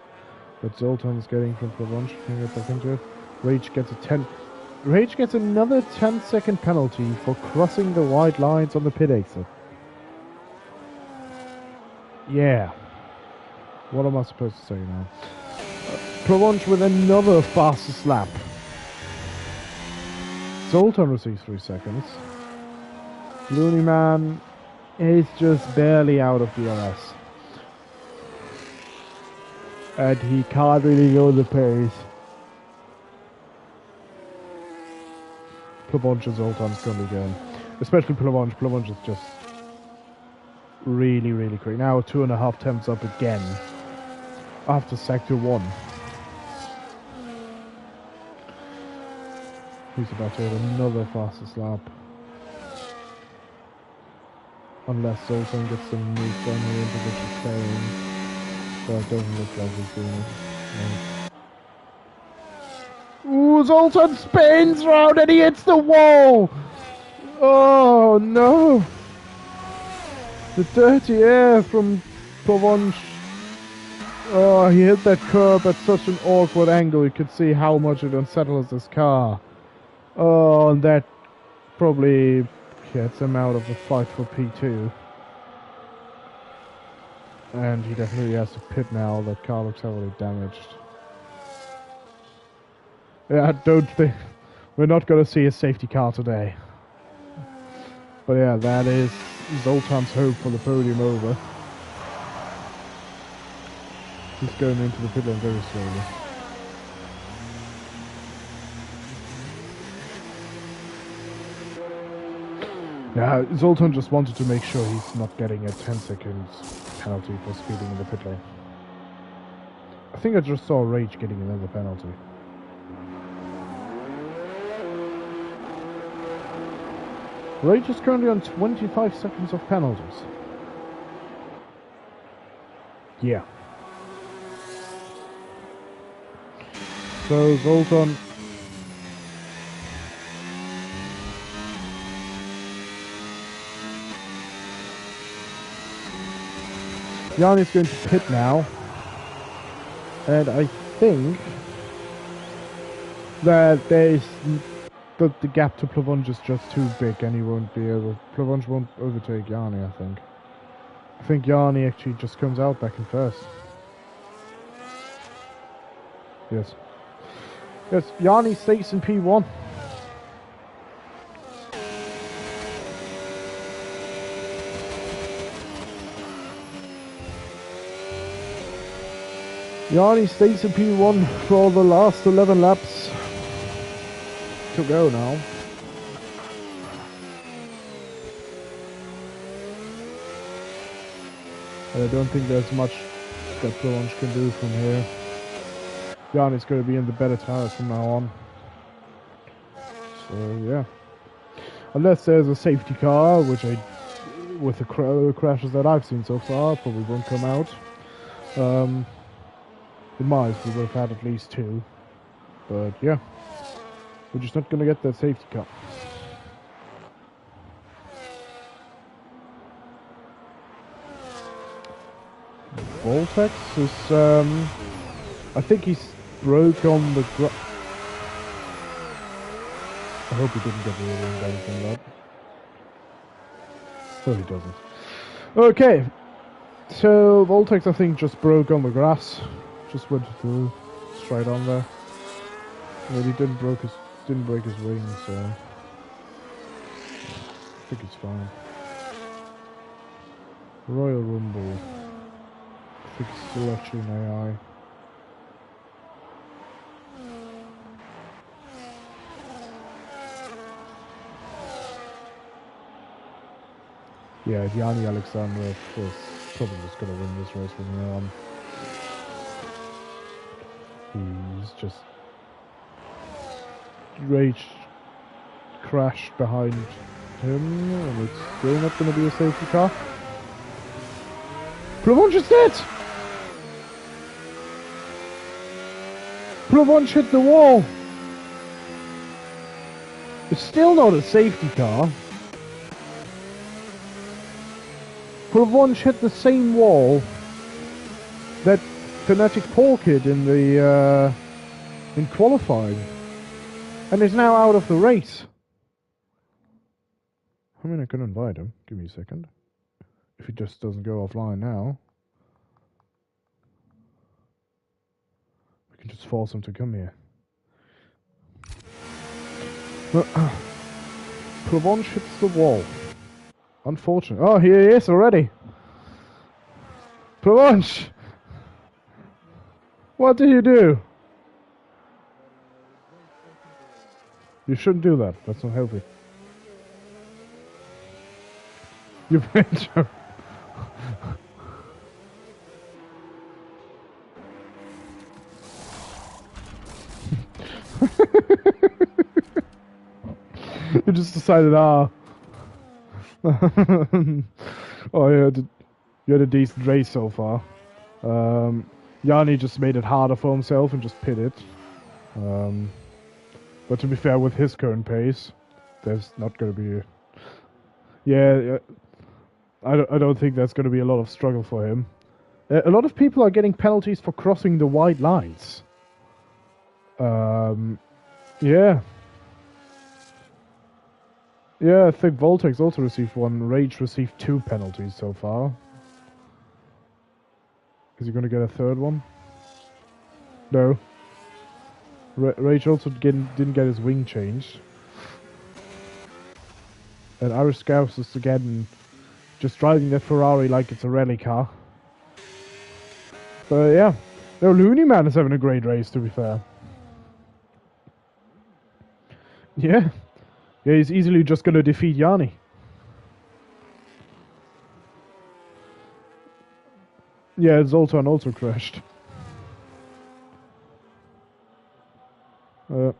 that Zoltan's getting from Plavonch. Can get back into it. Rage gets a 10... Rage gets another 10-second penalty for crossing the white lines on the pit exit. Yeah. What am I supposed to say now? Plavonch with another fastest lap. Zoltan receives 3 seconds. Looney Man is just barely out of DRS. And he can't really go the pace. Plavonch and Zoltan's going to be going. Especially Plavonch. Plavonch is just really, really quick. Now 2.5 temps up again. After sector 1. He's about to have another fastest lap. Unless Zoltan gets some move done here into the chicane. But it doesn't look like he's doing it. No. Ooh, Zoltan spins round and he hits the wall! Oh no! The dirty air from Plavonch. Oh, he hit that curb at such an awkward angle, you could see how much it unsettles his car. Oh, and that probably gets him out of the fight for P2. And he definitely has to pit now. That car looks heavily damaged. Yeah, I don't think... We're not going to see a safety car today. But yeah, that is Zoltan's hope for the podium over. He's going into the pit lane very slowly. Yeah, Zoltan just wanted to make sure he's not getting a 10 seconds penalty for speeding in the pit lane. I think I just saw Rage getting another penalty. Rage is currently on 25 seconds of penalties. Yeah. So Zoltan... Yanni's going to pit now. And I think that there is... But the gap to Plavonch is just too big and he won't be able... Plavonch won't overtake Yanni, I think. I think Yanni actually just comes out back in first. Yes. Yes, Yanni stays in P1. Yanni stays in P1 for the last 11 laps to go now. And I don't think there's much that Plavonch can do from here. Yanni's going to be in the better tires from now on. So yeah. Unless there's a safety car, which with the crashes that I've seen so far, probably won't come out. In Mars, we would have had at least 2. But yeah, we're just not gonna get that safety car. Voltex is, I think he's broke on the I hope he didn't get the wrong damage from that. Oh, he doesn't. Okay, so Voltex I think just broke on the grass. Just went through, straight on there. But he didn't break his wing, so I think it's fine. Royal Rumble. I think it's still actually an AI. Yeah, Yanni Alexandrov is probably just gonna win this race from here on. He's just rage crashed behind him, and it's still not gonna be a safety car. Plavonch is dead! Plavonch hit the wall! It's still not a safety car. Plavonch hit the same wall that Fnatic Pork hit in the in qualifying, and is now out of the race. I mean, I can invite him. Give me a second. If he just doesn't go offline now, we can just force him to come here. Plavonch hits the wall. Unfortunate. Oh, here he is already. Plavonch! What did you do? You shouldn't do that. That's not healthy. You better. You just decided, oh yeah, you had a decent race so far. Yanni just made it harder for himself and just pitted. But to be fair, with his current pace, there's not going to be... Yeah, I don't think there's going to be a lot of struggle for him. A lot of people are getting penalties for crossing the white lines. Yeah. Yeah, I think Voltex also received 1. Rage received 2 penalties so far. Is he going to get a 3rd one? No. Rage also didn't get his wing changed. And Irish Scouse is again just driving that Ferrari like it's a rally car. But yeah. No, Looney Man is having a great race, to be fair. Yeah. Yeah, he's easily just going to defeat Yanni. Yeah, Zoltan also crashed. Yeah,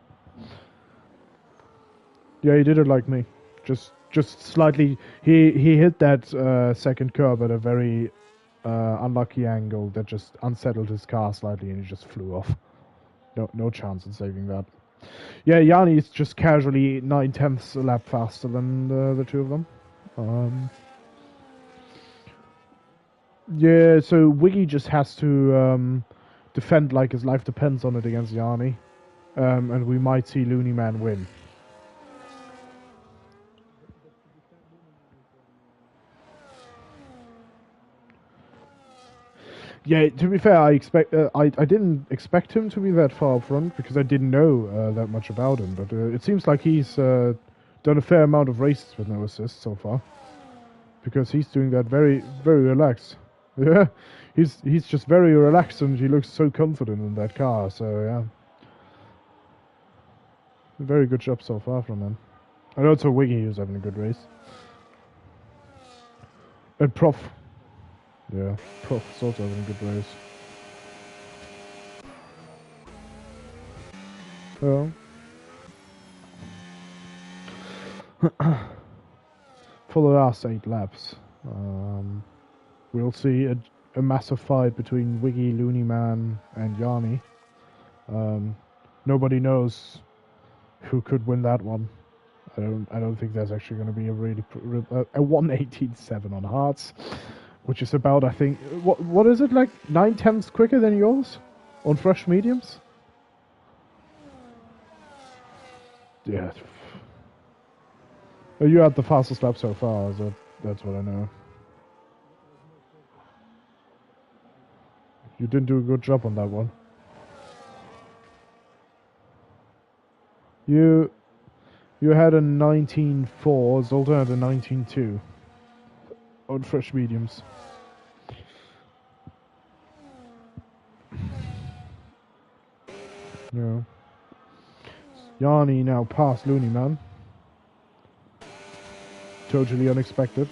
he did it like me. Just slightly. He hit that second curb at a very unlucky angle that just unsettled his car slightly, and he just flew off. No chance in saving that. Yeah, Yanni is just casually 9/10 a lap faster than the two of them. Yeah, so Wiggy just has to defend like his life depends on it against Yanni, and we might see Looney Man win. Yeah, to be fair, I didn't expect him to be that far up front because I didn't know that much about him. But it seems like he's done a fair amount of races with no assists so far, because he's doing that very relaxed. Yeah, he's just very relaxed and he looks so confident in that car. So yeah, very good job so far from him. And also Wiggy is having a good race. And Prof. Yeah, Prof is also having a good race. Well, for the last 8 laps, we'll see a massive fight between Wiggy, Looney Man, and Yanni. Nobody knows who could win that one. I don't think there's actually going to be a really a 1:18.7 on hearts, which is about, I think, what is it, like 9/10 quicker than yours on fresh mediums? Yeah. You had the fastest lap so far, so that's what I know. You didn't do a good job on that one. You had a 19.4, Zoltan had a 19.2 on fresh mediums. Yeah. Yanni now passed Looney Man. Totally unexpected.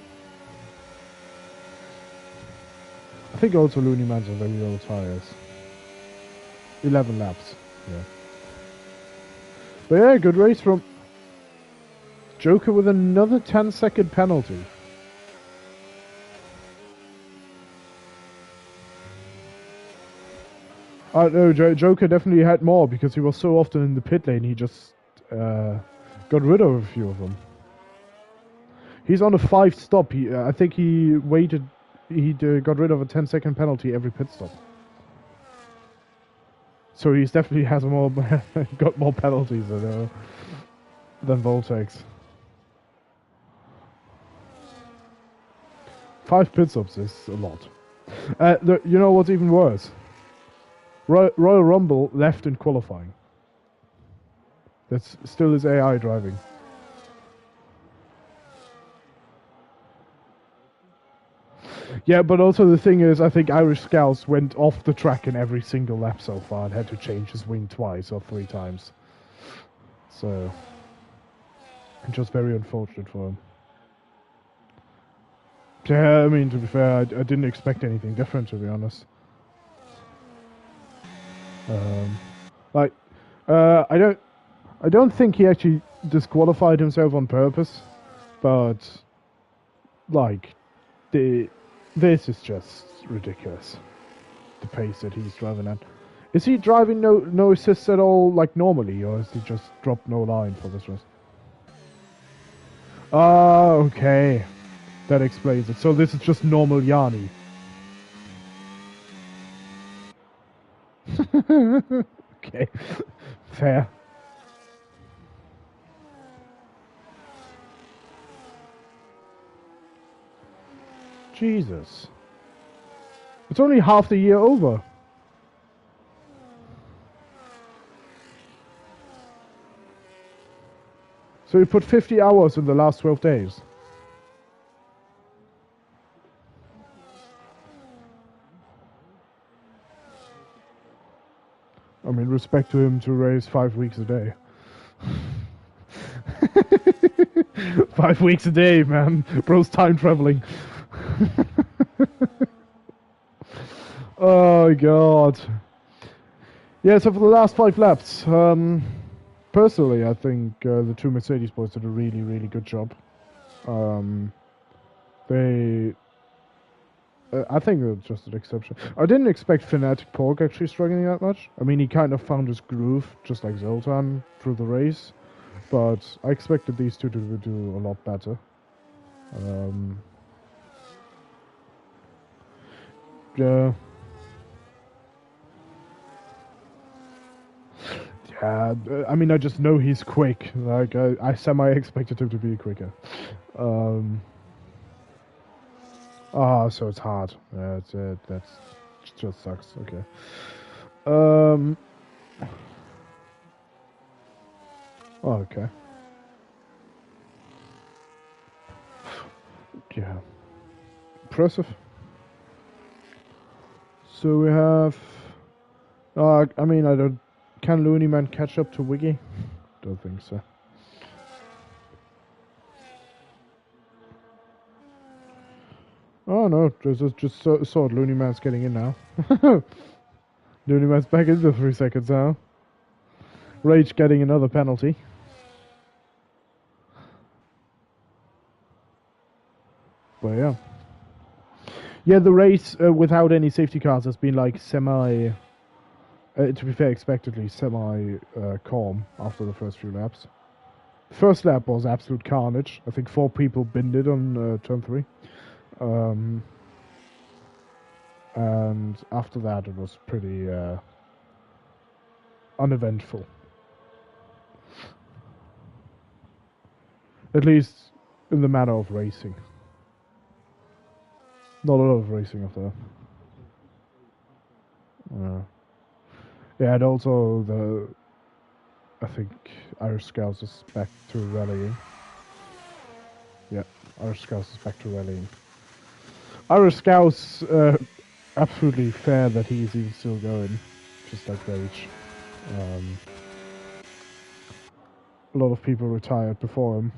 I think also Looney Man's on very old tires. 11 laps. Yeah. But yeah, good race from Joker with another 10-second penalty. No, Joker definitely had more because he was so often in the pit lane he just got rid of a few of them. He's on a 5 stop. I think he waited. He got rid of a 10-second penalty every pit stop. So he's definitely has more got more penalties than Voltex. 5 pit stops is a lot. You know what's even worse? Royal Rumble left in qualifying. That's still his AI driving. Yeah, but also the thing is, I think Irish Scouts went off the track in every single lap so far and had to change his wing twice or 3 times. So, just very unfortunate for him. Yeah, I mean, to be fair, I didn't expect anything different, to be honest. I don't think he actually disqualified himself on purpose, but like this is just ridiculous. The pace that he's driving at. Is he driving no assists at all, like normally, or has he just dropped no line for this race? Ah, okay, that explains it. So this is just normal Yanni. Okay, fair. Jesus. It's only half the year over. So you put 50 hours in the last 12 days. I mean, respect to him to race 5 weeks a day. 5 weeks a day, man. Bro's time traveling. Oh, God. Yeah, so for the last 5 laps, personally, I think the 2 Mercedes boys did a really, really good job. I think it was just an exception. I didn't expect Fnatic Pork actually struggling that much. I mean, he kind of found his groove, just like Zoltan, through the race. But I expected these two to do a lot better. Yeah. Yeah, I mean, I just know he's quick. Like, I semi-expected him to be quicker. So it's hard. Yeah, that's just sucks. Okay. Oh, okay. Yeah. Impressive. So we have. I mean, I don't. Can Looney Man catch up to Wiggy? Don't think so. Oh no, just saw Looney Man's getting in now. Looney Man's back into 3 seconds now. Rage getting another penalty. But yeah. Yeah, the race without any safety cars has been like semi. To be fair, expectedly semi calm after the first few laps. The first lap was absolute carnage. I think 4 people binned it on turn 3. And after that, it was pretty uneventful. At least in the matter of racing. Not a lot of racing after that. Yeah, and also I think Irish Scouts is back to rallying. Yeah, Irish Scouts is back to rallying. Irish Scouts, absolutely fair that he's even still going, just like Rage. A lot of people retired before him.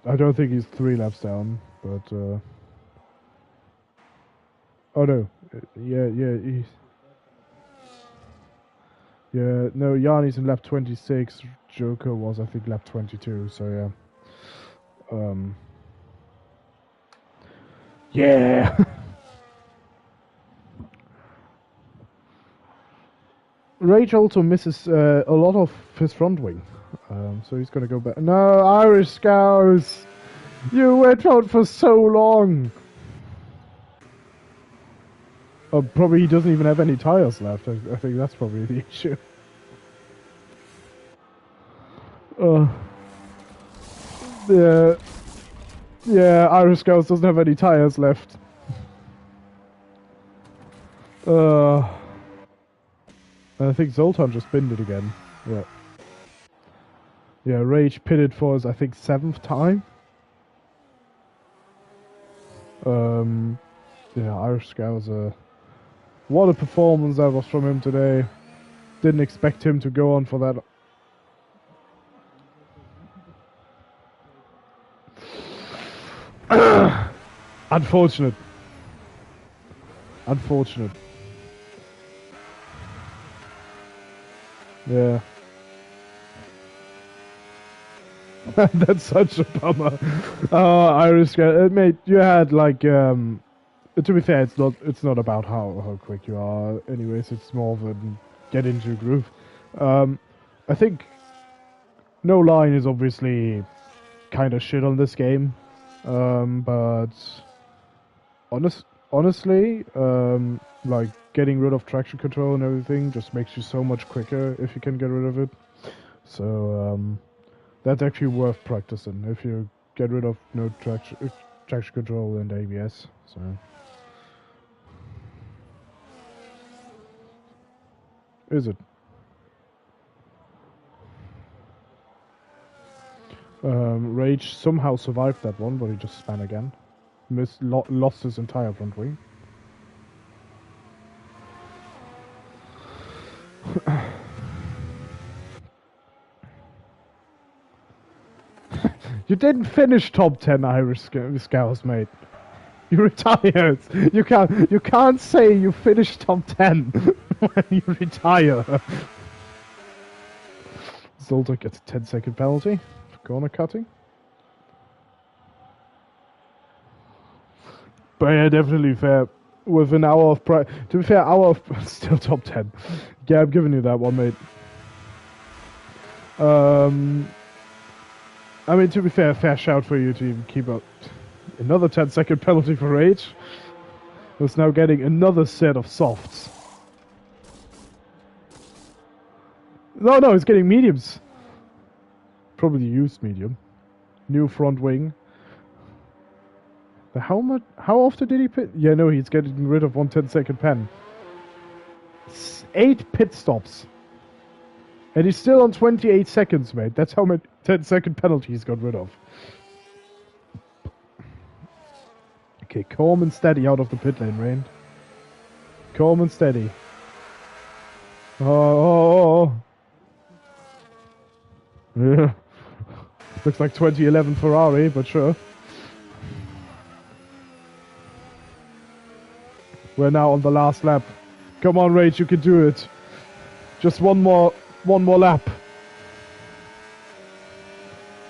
I don't think he's 3 laps down, but oh no, he's. Yeah, no, Yanni's in lap 26. Joker was, I think, lap 22. So yeah. Yeah. Rage also misses a lot of his front wing, so he's gonna go back. No, Irish Scouts, you went out for so long. Oh, probably he doesn't even have any tires left. I think that's probably the issue. Yeah, Irish Scouts doesn't have any tires left. I think Zoltan just binned it again. Yeah. Yeah, Rage pitted for his, I think, 7th time. Yeah, Irish Scouts, what a performance that was from him today. Didn't expect him to go on for that. Unfortunate. Yeah. That's such a bummer. Irish Scout, mate, you had like to be fair, it's not about how quick you are. Anyways, it's more of a get into a groove. I think no line is obviously kind of shit on this game, but honestly, like getting rid of traction control and everything just makes you so much quicker if you can get rid of it. So that's actually worth practicing if you get rid of no traction control and ABS. So. Is it? Rage somehow survived that one, but he just span again. Lost his entire front wing. You didn't finish top 10, Irish Scouts, mate. You retired. You can't say you finished top 10 when you retire. Zoltan gets a 10-second penalty for corner cutting. But yeah, definitely fair. With an hour of to be fair, hour of still top 10. Yeah, I'm giving you that one, mate. I mean, to be fair shout for you to even keep up. Another 10-second penalty for Rage. Who's now getting another set of softs. No, he's getting mediums. Probably used medium. New front wing. How often did he pit? Yeah, no, he's getting rid of one 10-second pen. 8 pit stops. And he's still on 28 seconds, mate. That's how many 10-second penalties he's got rid of. Okay, calm and steady out of the pit lane, Rain. Calm and steady. Oh. Yeah. Looks like 2011 Ferrari, but sure. We're now on the last lap. Come on, Rage, you can do it. Just one more lap.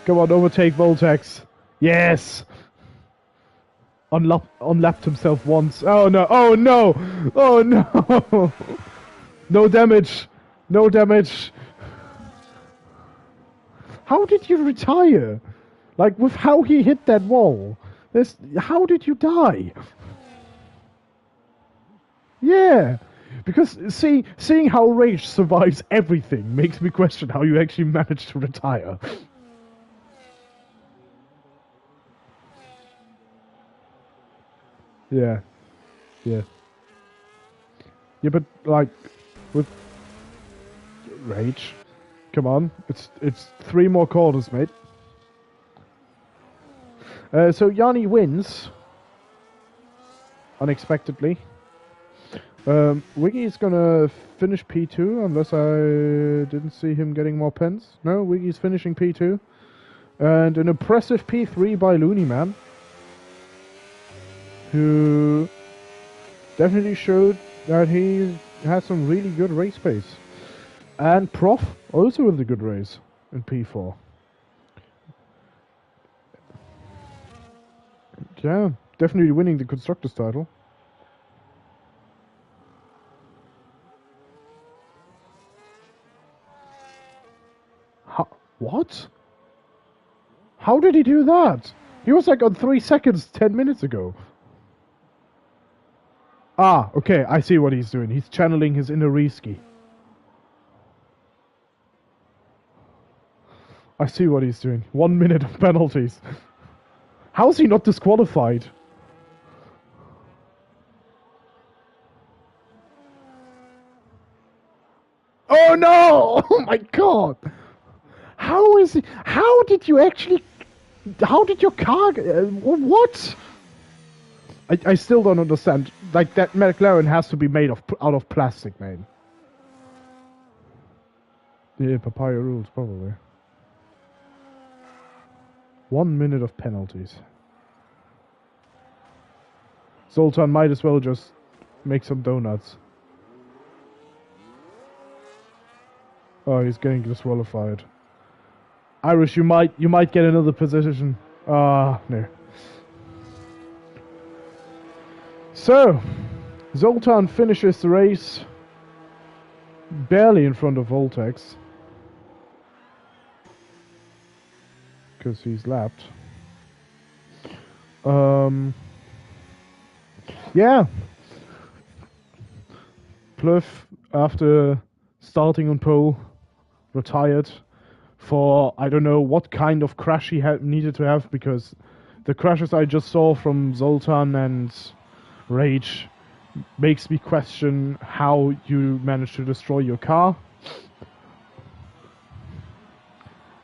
Come on, overtake Voltex. Yes! unlapped himself once. Oh no! Oh no! Oh no! No damage! No damage! How did you retire? Like, with how he hit that wall. How did you die? Yeah! Because seeing how Rage survives everything makes me question how you actually managed to retire. Yeah. Yeah. Yeah, but, like, with Rage, come on. It's 3 more quarters, mate. So Yanni wins. Unexpectedly. Wiggy is gonna finish P2 unless I didn't see him getting more pens. No, Wiggy's finishing P2. And an impressive P3 by Looney Man, who definitely showed that he has some really good race pace. And Prof also with a good race in P4. Yeah, definitely winning the Constructors title. What? How did he do that? He was like on 3 seconds 10 minutes ago. Ah, okay, I see what he's doing. He's channeling his inner Reski. I see what he's doing. 1 minute of penalties. How is he not disqualified? Oh no! Oh my god! How is he? How did you actually? How did your car? What? I still don't understand. Like, that McLaren has to be made out of plastic, man. Yeah, papaya rules probably. 1 minute of penalties. Zoltan might as well just make some donuts. Oh, he's getting disqualified. Irish, you might get another position. Ah, no. So, Zoltan finishes the race barely in front of Voltex because he's lapped. Yeah. Pluff, after starting on pole, retired for I don't know what kind of crash he needed to have, because the crashes I just saw from Zoltan and Rage makes me question how you managed to destroy your car.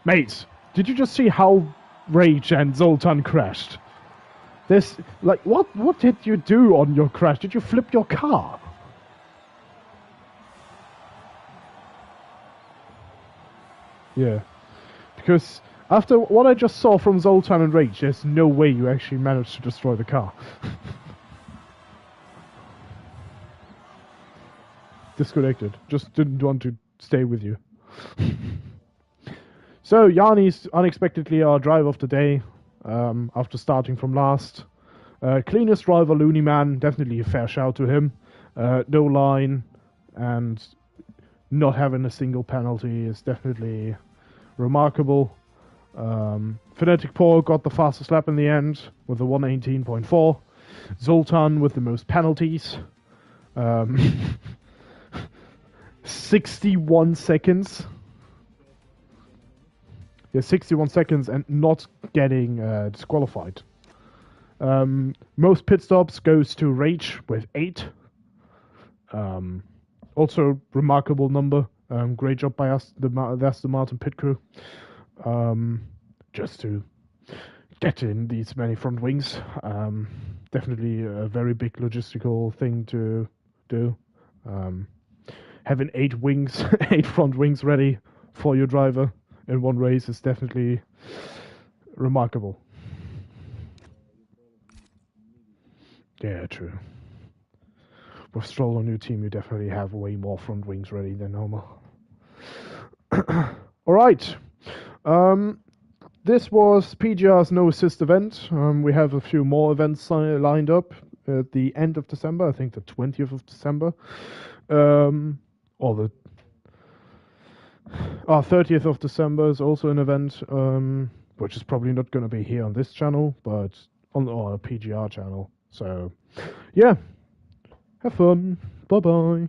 Mate, did you just see how Rage and Zoltan crashed? This, like, what did you do on your crash? Did you flip your car? Yeah. Because after what I just saw from Zoltan and Rage, there's no way you actually managed to destroy the car. Disconnected. Just didn't want to stay with you. So, Yanni's unexpectedly our driver of the day, after starting from last. Cleanest driver, Looney Man, definitely a fair shout to him. No line, and not having a single penalty is definitely remarkable. Phonetic Paul got the fastest lap in the end with a 118.4. Zoltan with the most penalties. 61 seconds. Yeah, 61 seconds and not getting disqualified. Most pit stops goes to Rage with 8. Also remarkable number. Great job by us, the Aston Martin pit crew. Just to get in these many front wings. Definitely a very big logistical thing to do. Having 8 wings, 8 front wings ready for your driver in one race is definitely remarkable. Yeah, true. With Stroll on your team, you definitely have way more front wings ready than normal. Alright. this was PGR's No Assist event. We have a few more events lined up at the end of December. I think the 20th of December. Or the 30th of December is also an event, which is probably not going to be here on this channel, but on our PGR channel. So, yeah. Have fun. Bye-bye.